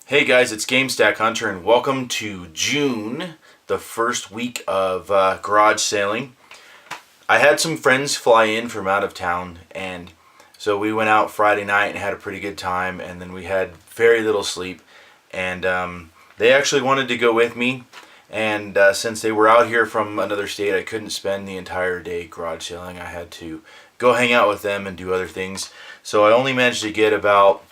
Hey guys, it's GameStack Hunter, and welcome to June, the first week of garage sailing. I had some friends fly in from out of town, and so we went out Friday night and had a pretty good time, and then we had very little sleep, and they actually wanted to go with me, and since they were out here from another state, I couldn't spend the entire day garage sailing. I had to go hang out with them and do other things, so I only managed to get about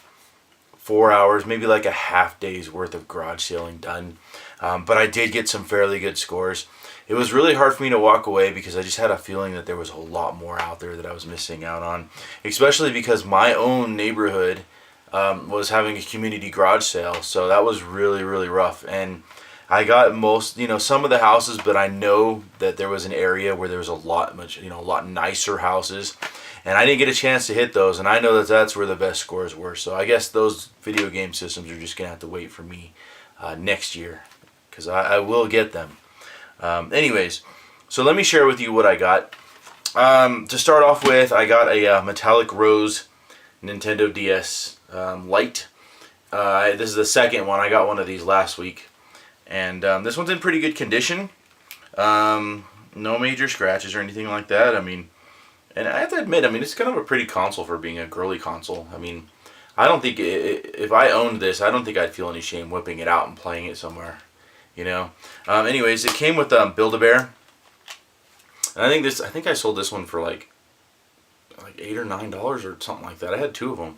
4 hours, maybe like a half day's worth of garage sailing done. But I did get some fairly good scores. It was really hard for me to walk away because I just had a feeling that there was a lot more out there that I was missing out on. Especially because my own neighborhood was having a community garage sale. So that was really, really rough. And I got some of the houses, but I know that there was an area where there was a lot nicer houses. And I didn't get a chance to hit those, and I know that that's where the best scores were. So I guess those video game systems are just going to have to wait for me next year, because I will get them. Anyways, so let me share with you what I got. To start off with, I got a Metallic Rose Nintendo DS Lite. This is the second one. I got one of these last week. And this one's in pretty good condition. No major scratches or anything like that. And I have to admit, it's kind of a pretty console for being a girly console. I don't think if I owned this, I don't think I'd feel any shame whipping it out and playing it somewhere. Anyways, it came with Build-A-Bear. And I think I sold this one for like $8 or $9 or something like that. I had two of them,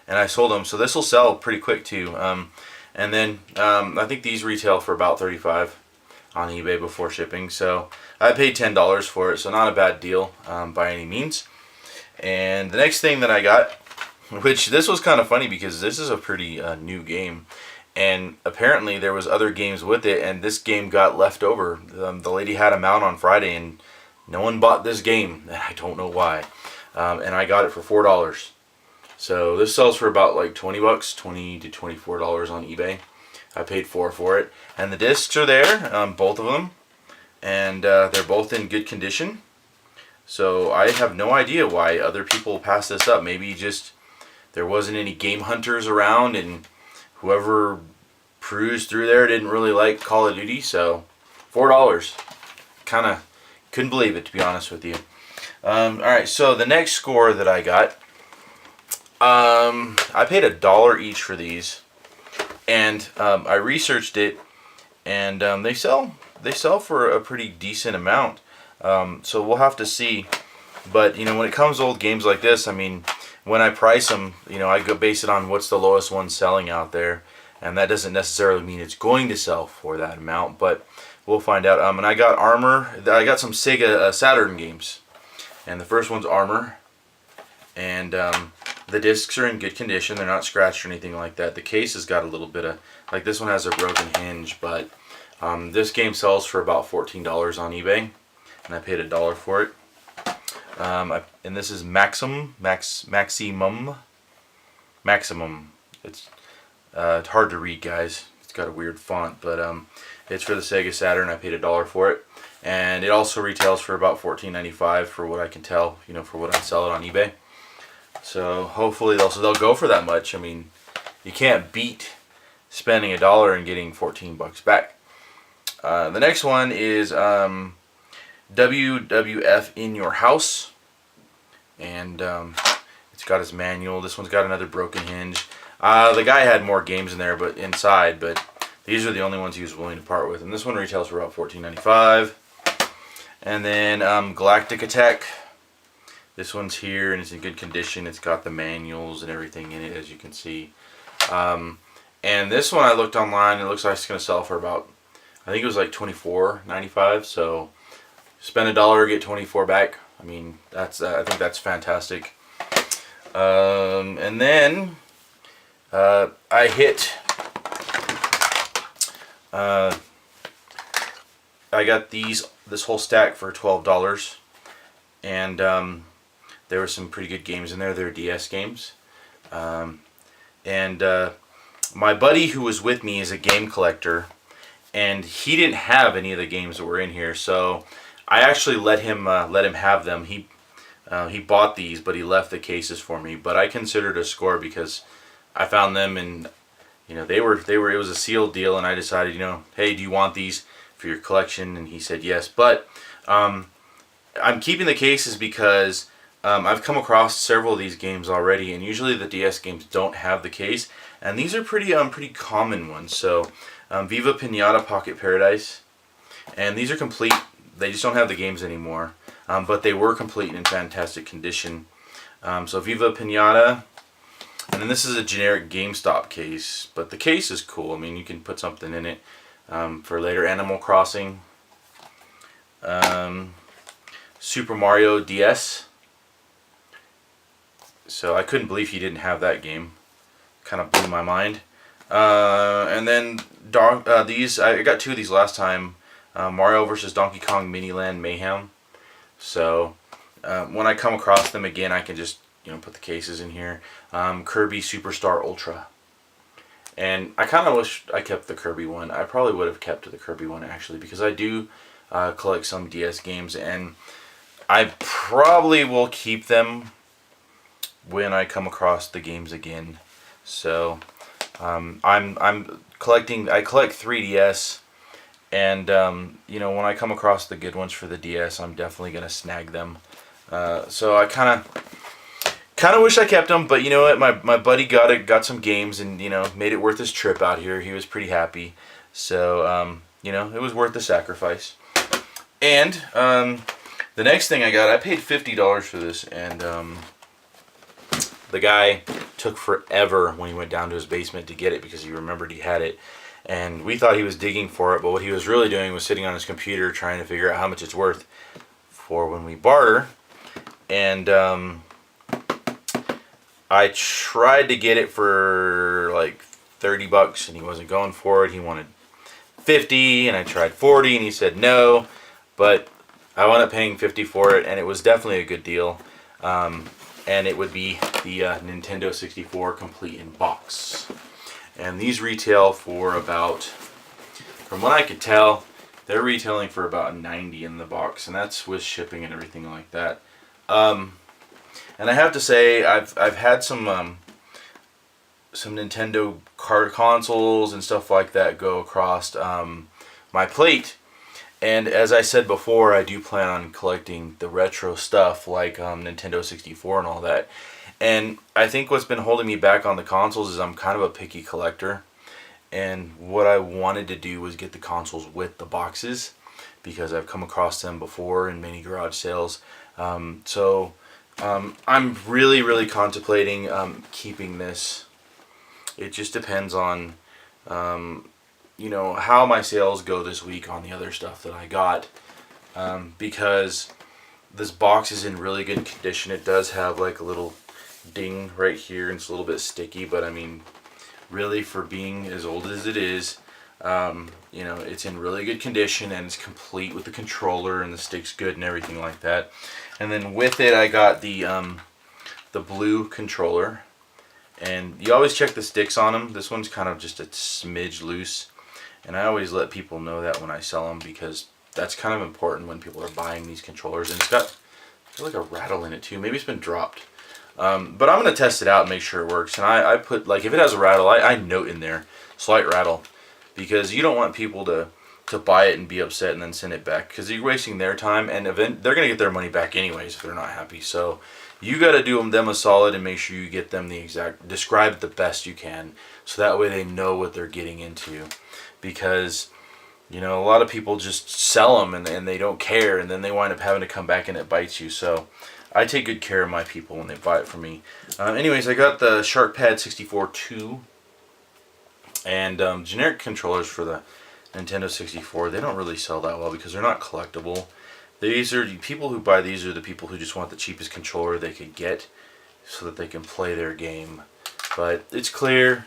and I sold them. So this will sell pretty quick too. And then I think these retail for about $35 on eBay before shipping. So I paid $10 for it, so not a bad deal by any means. And the next thing that I got, which this was kind of funny because this is a pretty new game, and apparently there was other games with it, and this game got left over. The lady had them out on Friday, and no one bought this game, and I don't know why. And I got it for $4. So this sells for about like $20, $20 to $24 on eBay. I paid $4 for it, and the discs are there, both of them, and they're both in good condition. So I have no idea why other people passed this up. Maybe just there wasn't any game hunters around, and whoever perused through there didn't really like Call of Duty. So $4, kind of couldn't believe it, to be honest with you. All right, so the next score that I got, I paid $1 each for these. And I researched it, and they sell for a pretty decent amount. So we'll have to see. But when it comes to old games like this, when I price them, I go base it on what's the lowest one selling out there, and that doesn't necessarily mean it's going to sell for that amount. But we'll find out. And I got Armor. I got some Sega Saturn games, and the first one's Armor, and the discs are in good condition. They're not scratched or anything like that. The case has got a little bit of, this one has a broken hinge, but this game sells for about $14 on eBay, and I paid $1 for it. And this is Maximum. It's hard to read, guys. It's got a weird font, but it's for the Sega Saturn. I paid $1 for it, and it also retails for about $14.95 for what I can tell. For what I sell it on eBay. So hopefully they'll go for that much. You can't beat spending $1 and getting $14 back. The next one is WWF In Your House, and it's got its manual. This one's got another broken hinge. The guy had more games in there, but these are the only ones he was willing to part with. And this one retails for about $14.95. And then Galactic Attack. This one's here, and it's in good condition. It's got the manuals and everything in it, as you can see. And this one I looked online, and it looks like it's going to sell for about, I think it was like $24.95. So spend $1, get $24 back. I think that's fantastic. And then I got this whole stack for $12, and there were some pretty good games in there. They're DS games. And my buddy who was with me is a game collector, and he didn't have any of the games that were in here. So I actually let him have them. He bought these, but he left the cases for me. But I considered a score because I found them, and It was a sealed deal, and I decided, hey, do you want these for your collection? And he said yes. But I'm keeping the cases because I've come across several of these games already, and usually the DS games don't have the case, and these are pretty common ones. So Viva Pinata Pocket Paradise, and these are complete. They just don't have the games anymore, but they were complete and in fantastic condition. So Viva Pinata, and then this is a generic GameStop case, but the case is cool. I mean, you can put something in it for later. Animal Crossing, Super Mario DS. So I couldn't believe he didn't have that game. Kind of blew my mind. And then I got 2 of these last time. Mario vs. Donkey Kong Mini Land Mayhem. So when I come across them again, I can just put the cases in here. Kirby Superstar Ultra. And I kind of wish I kept the Kirby one. I probably would have kept the Kirby one actually, because I do collect some DS games, and I probably will keep them when I come across the games again. So I'm collecting. I collect 3DS, and when I come across the good ones for the DS, I'm definitely gonna snag them. So I kind of wish I kept them, but you know what? My buddy got some games, and made it worth his trip out here. He was pretty happy. So it was worth the sacrifice. And the next thing I paid $50 for this, and the guy took forever when he went down to his basement to get it because he remembered he had it. And we thought he was digging for it, but what he was really doing was sitting on his computer trying to figure out how much it's worth for when we barter. And I tried to get it for like $30 and he wasn't going for it. He wanted 50 and I tried 40 and he said no, but I wound up paying 50 for it, and it was definitely a good deal. And it would be the Nintendo 64 complete in box. And these retail for about, from what I could tell, they're retailing for about $90 in the box, and that's with shipping and everything like that. And I have to say, I've had some Nintendo card consoles and stuff like that go across my plate. And as I said before, I do plan on collecting the retro stuff like Nintendo 64 and all that. And I think what's been holding me back on the consoles is I'm kind of a picky collector. And what I wanted to do was get the consoles with the boxes, because I've come across them before in many garage sales. So I'm really contemplating keeping this. It just depends on how my sales go this week on the other stuff that I got, because this box is in really good condition. It does have like a little ding right here, and it's a little bit sticky, but I mean, really, for being as old as it is, it's in really good condition, and it's complete with the controller, and the stick's good and everything like that. And then with it, I got the blue controller, and you always check the sticks on them. This one's kind of just a smidge loose, and I always let people know that when I sell them, because that's kind of important when people are buying these controllers. And it's got, I feel like, a rattle in it too. Maybe it's been dropped. But I'm going to test it out and make sure it works. And I put, like, if it has a rattle, I note in there, slight rattle. Because you don't want people to buy it and be upset and then send it back. Because you're wasting their time, and they're going to get their money back anyways if they're not happy. So you got to do them a solid and make sure you get them describe it the best you can. So that way they know what they're getting into. Because, a lot of people just sell them and they don't care, and then they wind up having to come back and it bites you. So I take good care of my people when they buy it from me. Anyways, I got the SharkPad 64 2, and generic controllers for the Nintendo 64. They don't really sell that well because they're not collectible. These are people who buy these are the people who just want the cheapest controller they could get so that they can play their game. But it's clear,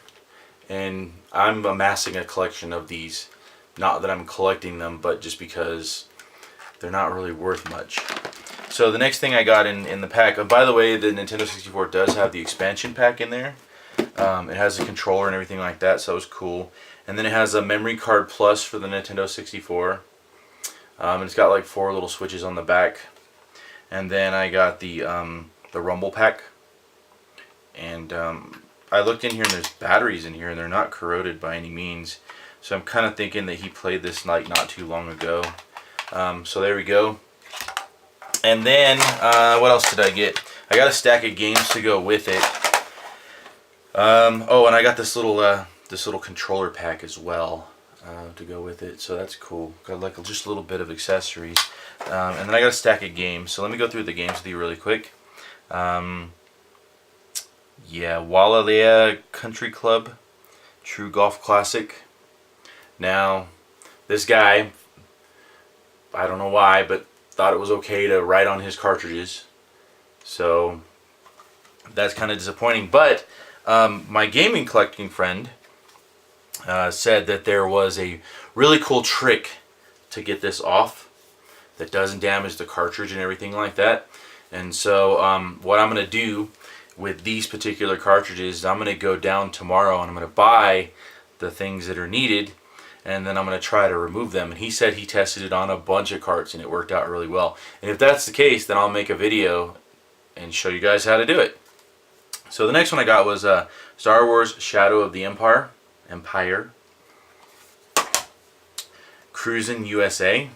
and I'm amassing a collection of these. Not that I'm collecting them, but just because they're not really worth much. So the next thing I got in the pack, by the way, the Nintendo 64 does have the expansion pack in there. It has a controller and everything like that, so it's cool. And then it has a memory card plus for the Nintendo 64. And it's got like 4 little switches on the back. And then I got the Rumble pack. And I looked in here and there's batteries in here and they're not corroded by any means. So I'm kind of thinking that he played this like not too long ago. So there we go. And then, what else did I get? I got a stack of games to go with it. Oh, and I got this little controller pack as well to go with it. So that's cool. Got like just a little bit of accessories. And then I got a stack of games. So let me go through the games with you really quick. Yeah, Walalea Country Club, True Golf Classic. Now, this guy, I don't know why, but thought it was okay to write on his cartridges. So that's kind of disappointing. But my gaming collecting friend said that there was a really cool trick to get this off that doesn't damage the cartridge and everything like that. And so what I'm going to do with these particular cartridges, I'm going to go down tomorrow and I'm going to buy the things that are needed, and then I'm going to try to remove them. And he said he tested it on a bunch of carts and it worked out really well. And if that's the case, then I'll make a video and show you guys how to do it. So the next one I got was Star Wars Shadow of the Empire. Cruisin' USA.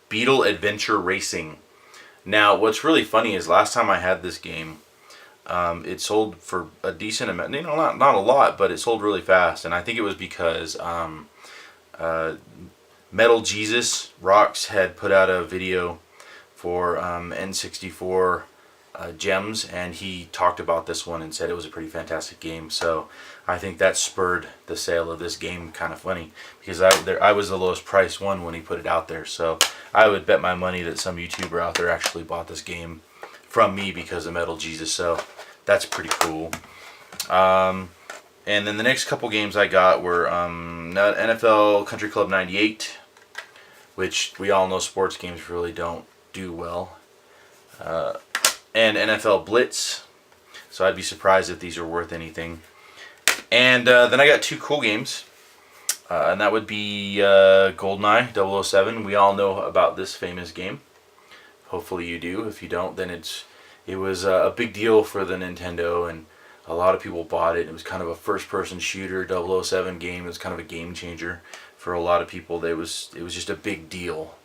Beetle Adventure Racing. Now what's really funny is last time I had this game, it sold for a decent amount, you know, not a lot, but it sold really fast. And I think it was because Metal Jesus Rocks had put out a video for N64 gems, and he talked about this one and said it was a pretty fantastic game. So I think that spurred the sale of this game. Kind of funny because I was the lowest priced one when he put it out there. So I would bet my money that some YouTuber out there actually bought this game from me because of Metal Jesus. So that's pretty cool. And then the next couple games I got were NFL Country Club 98, which we all know sports games really don't do well, and NFL Blitz. So I'd be surprised if these are worth anything. And then I got two cool games, and that would be GoldenEye 007. We all know about this famous game. Hopefully you do. If you don't, then it was a big deal for the Nintendo, and a lot of people bought it. It was kind of a first-person shooter 007 game. It was kind of a game changer for a lot of people. It was just a big deal.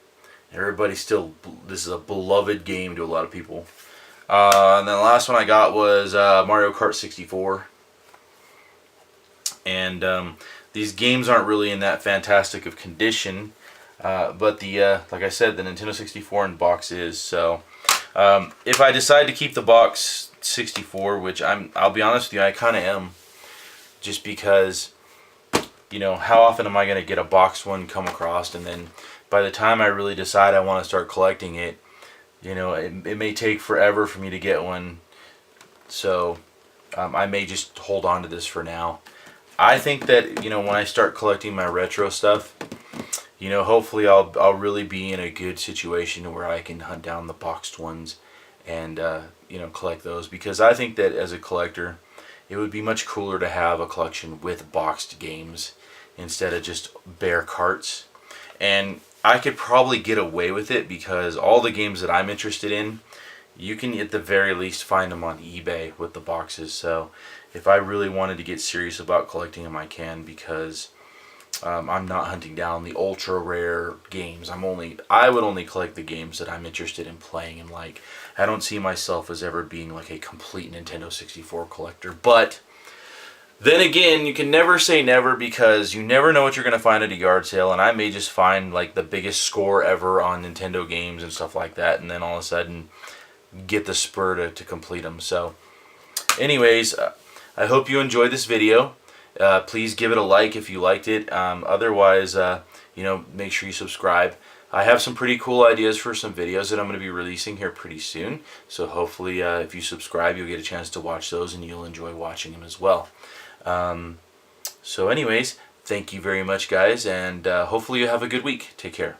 Everybody still, this is a beloved game to a lot of people. And then the last one I got was Mario Kart 64. And these games aren't really in that fantastic of condition, but like I said, the Nintendo 64 in box is. So if I decide to keep the box 64, which I'll be honest with you, I kind of am, just because, you know, how often am I going to get a box one come across, and then by the time I really decide I want to start collecting it, you know, it may take forever for me to get one. So I may just hold on to this for now. I think that, you know, when I start collecting my retro stuff, you know, hopefully I'll really be in a good situation where I can hunt down the boxed ones and you know, collect those, because I think that as a collector it would be much cooler to have a collection with boxed games instead of just bare carts. And I could probably get away with it because all the games that I'm interested in, you can at the very least find them on eBay with the boxes. So if I really wanted to get serious about collecting them, I can, because I'm not hunting down the ultra rare games. I would only collect the games that I'm interested in playing, and like, I don't see myself as ever being like a complete Nintendo 64 collector. But then again, you can never say never, because you never know what you're going to find at a yard sale, and I may just find like the biggest score ever on Nintendo games and stuff like that, and then all of a sudden get the spur to complete them. So anyways, I hope you enjoyed this video. Please give it a like if you liked it. Otherwise, you know, make sure you subscribe. I have some pretty cool ideas for some videos that I'm going to be releasing here pretty soon. So hopefully if you subscribe, you'll get a chance to watch those and you'll enjoy watching them as well. So anyways, thank you very much, guys, and hopefully you have a good week. Take care.